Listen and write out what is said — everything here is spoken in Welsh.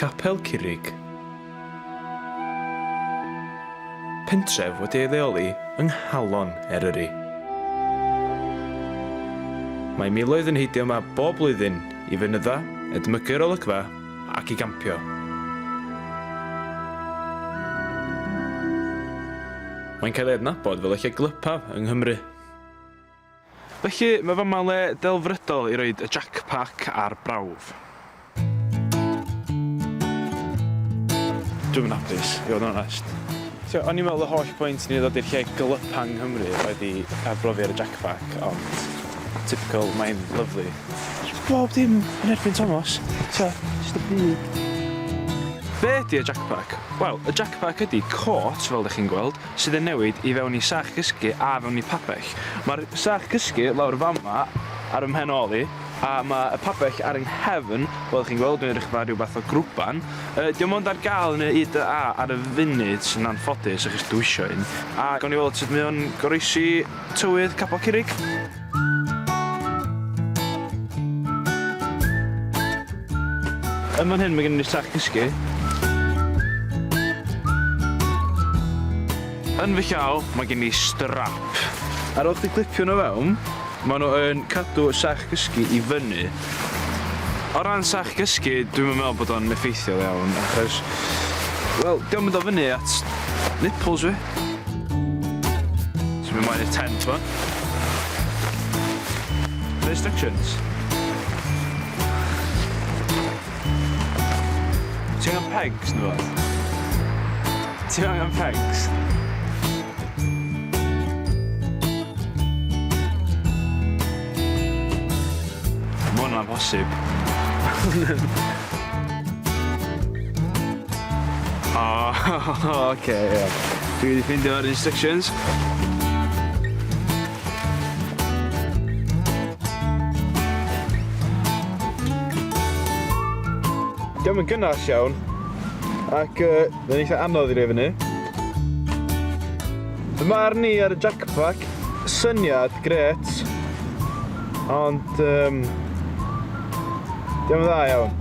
Capel Curig. Pentref wedi ei leoli yng Nghalon Eryri. Mae miloedd yn heidio yma bob blwyddyn i fynydda, edmygu'r olygfa ac i gampio. Mae'n cael ei adnabod fel lle glypaf yng Nghymru. Felly, mae fama le delfrydol i roed y Jakpak ar brawf. Dwi'n mynd hapus, i fod yn onest. O'n i'n meddwl y holl pwynt ni ddod i'r lle glypa yng Nghymru oedd i arbrofi ar y Jakpak, ond typical, mae'n lyflu. Bob dim yn erbyn Tomos. Just y byd. Be ydy y Jakpak? Wel, y Jakpak ydy cot, fel ydych chi'n gweld, sydd yn newid i fewn i sach gysgu a fewn i babell. Mae'r sach gysgu lawr fama ar ym mhen ôl i, a mae y babell ar yng nghefn, fel ydych chi'n gweld, dwi'n edrych fel rhyw fath o grwban. Diolch ond ar gael yn y IDA ar y funud sy'n anffodus o'ch chi dwisio un. A gawn ni weld sut mae o'n goroesi tywydd Capel Curig. Yn fan hyn mae gen i'r sach gysgu. Yn fy llaw mae gen i strap. Ar ôl chdi clipio nhw fewn, maen nhw yn cadw sach gysgu i fyny. O ran sach gysgu, dwi'n meddwl bod o'n effeithiol iawn, achos, wel, diolch mynd o fyny at nipples fi. So, mynd mlaen i'r tent fan. The instructions. Ti'n angen pegs nhw? Ti'n angen pegs? Mae hwnna'n bosib. Oce, ie. Dwi wedi ffeindio'r instructions. Diolch yn gynnas iawn, ac fe'n eitha anodd i roi fyny. Fy marn ni ar y Jakpak, syniad gret, ond diolch yn dda iawn.